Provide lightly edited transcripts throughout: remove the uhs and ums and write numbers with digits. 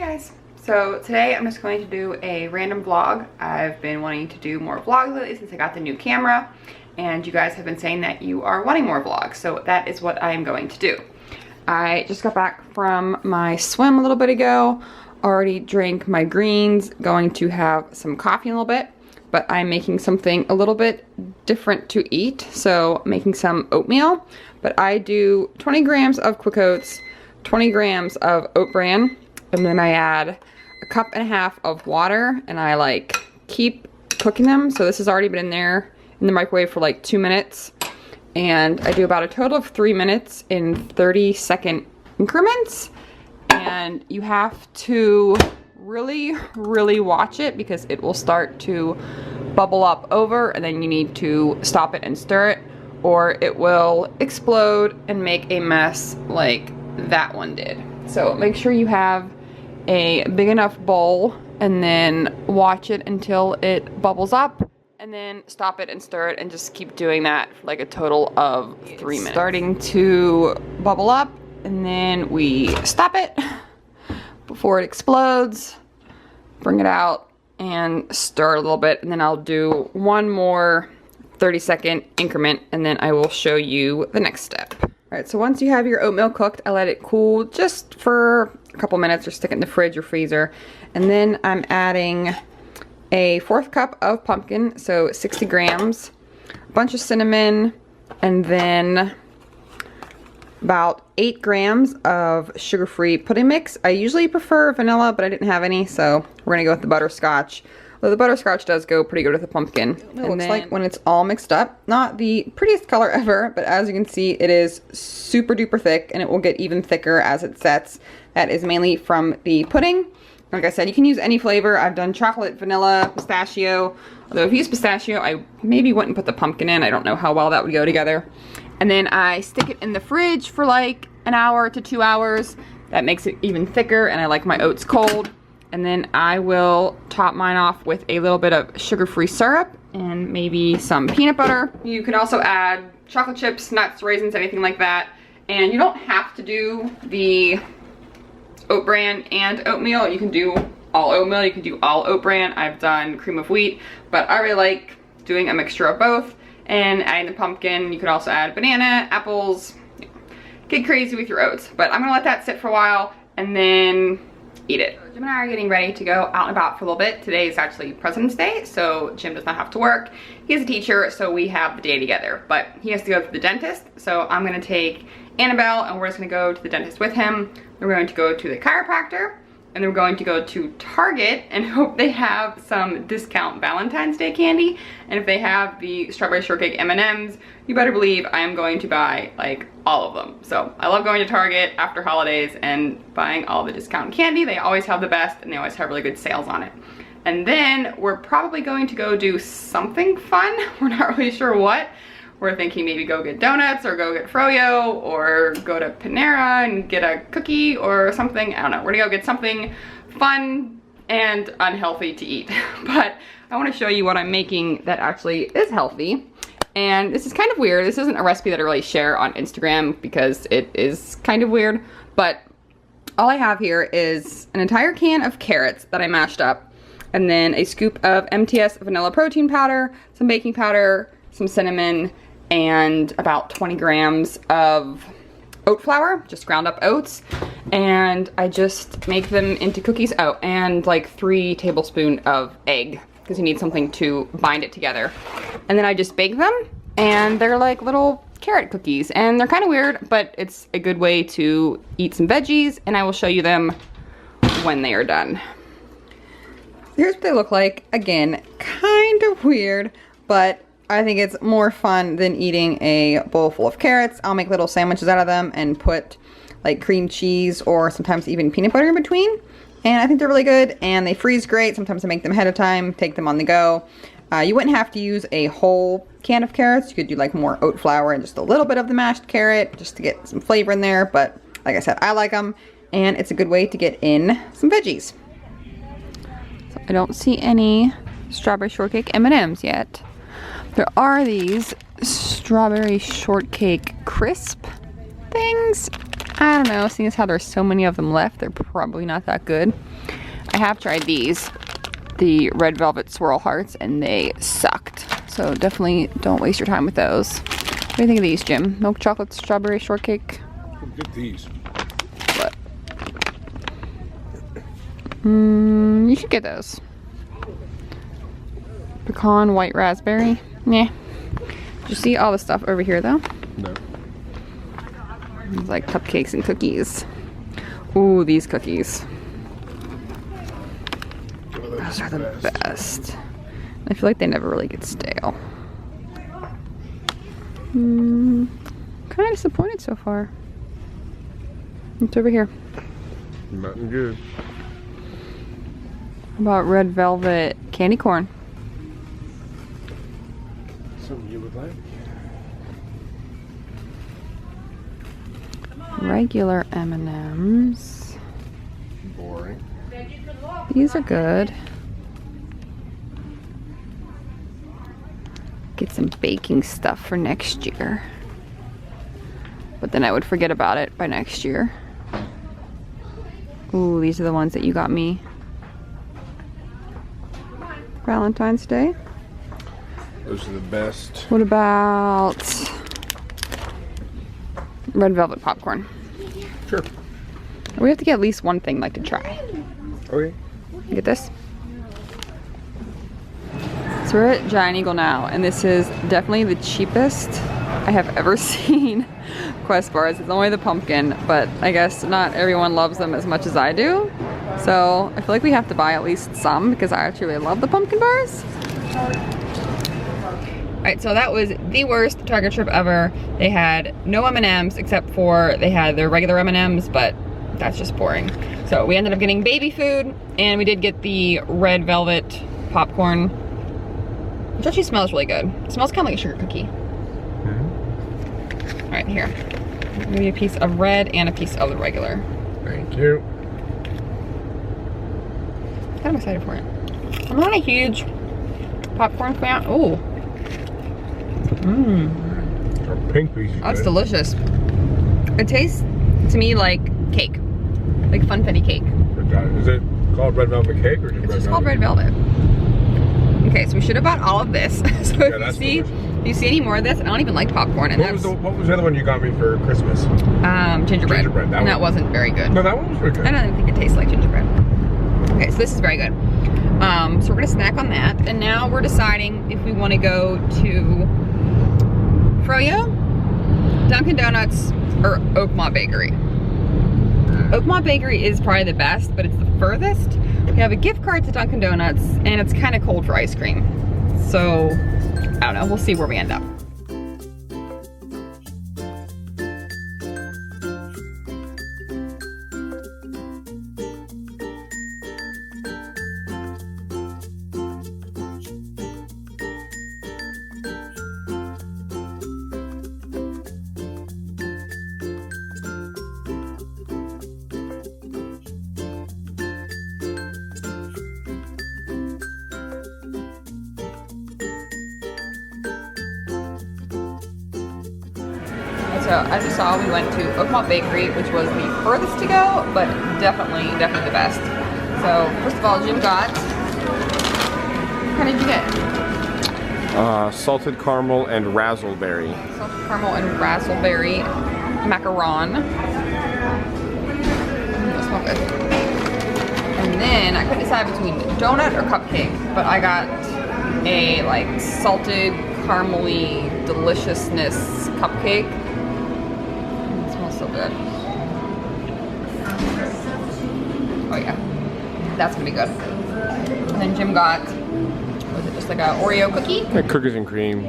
Guys, so today I'm just going to do a random vlog. I've been wanting to do more vlogs lately since I got the new camera, and you guys have been saying that you are wanting more vlogs, so that is what I am going to do. I just got back from my swim a little bit ago, already drank my greens, going to have some coffee in a little bit, but I'm making something a little bit different to eat, so making some oatmeal. But I do 20 grams of quick oats, 20 grams of oat bran, and then I add a cup and a half of water, and I like keep cooking them. So this has already been in there in the microwave for like 2 minutes, and I do about a total of 3 minutes in 30-second increments. And you have to really watch it because it will start to bubble up over, and then you need to stop it and stir it, or it will explode and make a mess like that one did. So make sure you have a big enough bowl, and then watch it until it bubbles up, and then stop it and stir it, and just keep doing that for like a total of 3 minutes. Starting to bubble up, and then we stop it before it explodes, bring it out and stir it a little bit, and then I'll do one more 30-second increment, and then I will show you the next step. Alright, so once you have your oatmeal cooked, I let it cool just for a couple minutes, or stick it in the fridge or freezer. And then I'm adding a 1/4 cup of pumpkin, so 60 grams, a bunch of cinnamon, and then about 8 grams of sugar-free pudding mix. I usually prefer vanilla, but I didn't have any, so we're gonna go with the butterscotch. Although the butterscotch does go pretty good with the pumpkin. It looks like when it's all mixed up, not the prettiest color ever, but as you can see, it is super duper thick, and it will get even thicker as it sets. That is mainly from the pudding. Like I said, you can use any flavor. I've done chocolate, vanilla, pistachio. Although if you use pistachio, I maybe wouldn't put the pumpkin in. I don't know how well that would go together. And then I stick it in the fridge for like an hour to 2 hours. That makes it even thicker, and I like my oats cold. And then I will top mine off with a little bit of sugar-free syrup and maybe some peanut butter. You can also add chocolate chips, nuts, raisins, anything like that. And you don't have to do the oat bran and oatmeal. You can do all oatmeal, you can do all oat bran. I've done cream of wheat, but I really like doing a mixture of both. And adding the pumpkin, you could also add banana, apples. Get crazy with your oats. But I'm gonna let that sit for a while and then eat it. Jim and I are getting ready to go out and about for a little bit. Today is actually President's Day, so Jim does not have to work. He's a teacher, so we have the day together, but he has to go to the dentist, so I'm gonna take Annabelle, and we're just gonna go to the dentist with him. We're going to go to the chiropractor, and then we're going to go to Target and hope they have some discount Valentine's Day candy. And if they have the strawberry shortcake M&Ms, you better believe I am going to buy like all of them. So I love going to Target after holidays and buying all the discount candy. They always have the best, and they always have really good sales on it. And then we're probably going to go do something fun. We're not really sure what. We're thinking maybe go get donuts, or go get froyo, or go to Panera and get a cookie or something. I don't know. We're gonna go get something fun and unhealthy to eat. But I want to show you what I'm making that actually is healthy. And this is kind of weird. This isn't a recipe that I really share on Instagram because it is kind of weird. But all I have here is an entire can of carrots that I mashed up, and then a scoop of MTS vanilla protein powder, some baking powder, some cinnamon, and about 20 grams of oat flour, just ground up oats. And I just make them into cookies. Oh, and like 3 tablespoons of egg, because you need something to bind it together. And then I just bake them, and they're like little carrot cookies. And they're kind of weird, but it's a good way to eat some veggies, and I will show you them when they are done. Here's what they look like. Again, kind of weird, but I think it's more fun than eating a bowl full of carrots. I'll make little sandwiches out of them and put like cream cheese or sometimes even peanut butter in between. And I think they're really good, and they freeze great. Sometimes I make them ahead of time, take them on the go. You wouldn't have to use a whole can of carrots. You could do like more oat flour and just a little bit of the mashed carrot just to get some flavor in there. But like I said, I like them, and it's a good way to get in some veggies. So I don't see any strawberry shortcake M&Ms yet. There are these strawberry shortcake crisp things. I don't know, seeing as how there's so many of them left, they're probably not that good. I have tried these, the red velvet swirl hearts, and they sucked. So definitely don't waste your time with those. What do you think of these, Jim? Milk chocolate strawberry shortcake? Get these. What? You should get those. Pecan white raspberry? Nah. Did you see all the stuff over here though? No. It's like cupcakes and cookies. Ooh, these cookies. Those are the best. I feel like they never really get stale. Kind of disappointed so far. What's over here? Nothing good. How about red velvet candy corn? Something you would like? Regular M&Ms. Boring. These are good. Get some baking stuff for next year. But then I would forget about it by next year. Ooh, these are the ones that you got me. Valentine's Day. Those are the best. What about red velvet popcorn? Sure. We have to get at least one thing like to try. Okay. Get this. So we're at Giant Eagle now, and this is definitely the cheapest I have ever seen Quest bars. It's only the pumpkin, but I guess not everyone loves them as much as I do. So I feel like we have to buy at least some because I actually really love the pumpkin bars. Alright, so that was the worst Target trip ever. They had no M&Ms except for they had their regular M&Ms, but that's just boring. So we ended up getting baby food, and we did get the red velvet popcorn, which actually smells really good. It smells kind of like a sugar cookie. All right, here. Maybe a piece of red and a piece of the regular. Thank you. Kind of excited for it. I'm not a huge popcorn fan. Ooh. Our pink piece is That's good. delicious. It tastes to me like cake. Like funfetti cake. Is it called red velvet cake or just It's red just called velvet? red velvet. Okay, so we should have bought all of this. So Yeah, if you see any more of this, I don't even like popcorn. And What was the other one you got me for Christmas? gingerbread. Gingerbread, that And that one. wasn't very good. No, that one was pretty good. I don't think it tastes like gingerbread. Okay, so this is very good. So we're gonna snack on that. And now we're deciding if we wanna go to Froyo, Dunkin' Donuts, or Oakmont Bakery. Oakmont Bakery is probably the best, but it's the furthest. We have a gift card to Dunkin' Donuts, and it's kind of cold for ice cream. So, I don't know, we'll see where we end up. So as you saw, we went to Oakmont Bakery, which was the furthest to go, but definitely the best. So first of all, Jim got, what kind did you get? Salted caramel and razzleberry. Salted caramel and razzleberry macaron. Those smell good. And then I couldn't decide between donut or cupcake, but I got a like salted caramely deliciousness cupcake. It smells so good. Oh yeah, that's gonna be good. And then Jim got, was it just like a Oreo cookie? Yeah, cookies and cream.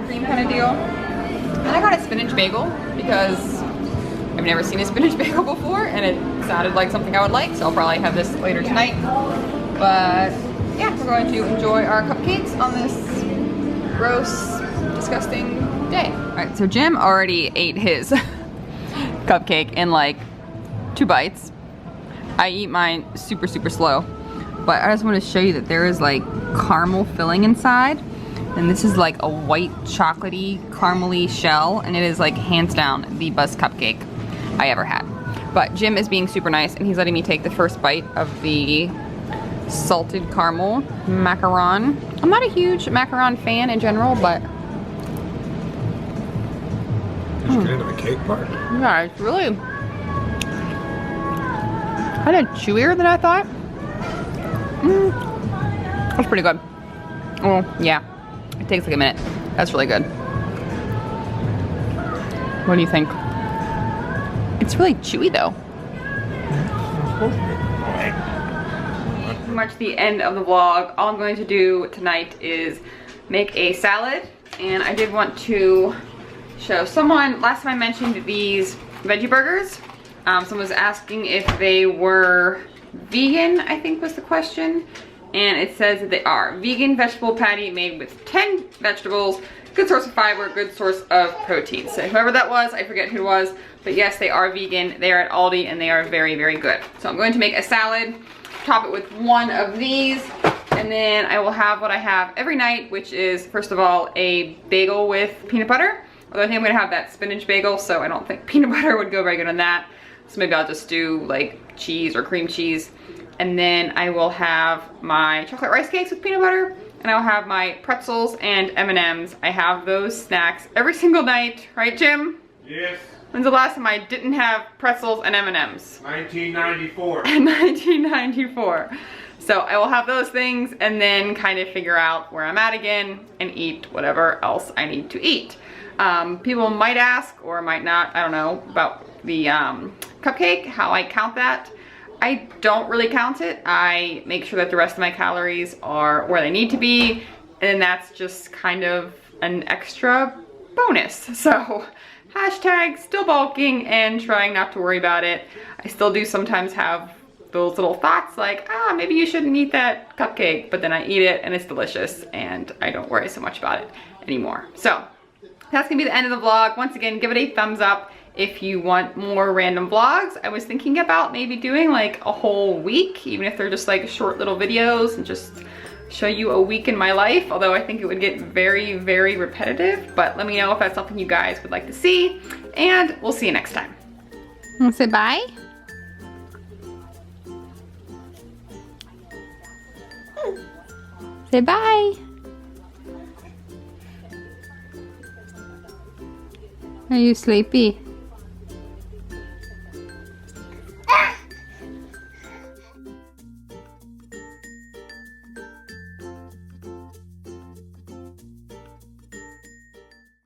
Cream kind of deal. And I got a spinach bagel because I've never seen a spinach bagel before and it sounded like something I would like, so I'll probably have this later tonight. But yeah, we're going to enjoy our cupcakes on this gross, disgusting day. All right, so Jim already ate his cupcake in like 2 bites. I eat mine super slow, but I just want to show you that there is like caramel filling inside, and this is like a white chocolatey caramely shell, and it is like hands down the best cupcake I ever had. But Jim is being super nice and he's letting me take the first bite of the salted caramel macaron. I'm not a huge macaron fan in general, but Did you get into the cake part? yeah, it's really kind of chewier than I thought. That's pretty good. Oh, yeah. It takes like a minute. That's really good. What do you think? It's really chewy though. Pretty much the end of the vlog. All I'm going to do tonight is make a salad. And I did want to show someone, last time I mentioned these veggie burgers. Someone was asking if they were vegan, I think was the question. And it says that they are. Vegan vegetable patty made with 10 vegetables. Good source of fiber, good source of protein. So whoever that was, I forget who it was. But yes, they are vegan. They are at Aldi and they are very, very good. So I'm going to make a salad, top it with one of these. And then I will have what I have every night, which is, first of all, a bagel with peanut butter. Although I think I'm gonna have that spinach bagel, so I don't think peanut butter would go very good on that. So maybe I'll just do like cheese or cream cheese. And then I will have my chocolate rice cakes with peanut butter, and I'll have my pretzels and M&Ms. I have those snacks every single night, right Jim? Yes. When's the last time I didn't have pretzels and M&Ms? 1994. 1994. So I will have those things and then kind of figure out where I'm at again and eat whatever else I need to eat. People might ask, or might not, I don't know, about the cupcake, how I count that. I don't really count it. I make sure that the rest of my calories are where they need to be, and that's just kind of an extra bonus. So hashtag still bulking and trying not to worry about it. I still do sometimes have those little thoughts like, maybe you shouldn't eat that cupcake, but then I eat it and it's delicious and I don't worry so much about it anymore. So that's gonna be the end of the vlog. Once again, give it a thumbs up if you want more random vlogs. I was thinking about maybe doing like a whole week, even if they're just like short little videos and just show you a week in my life, although I think it would get very, very repetitive. But let me know if that's something you guys would like to see, and we'll see you next time. Want to say bye? Say bye. Are you sleepy?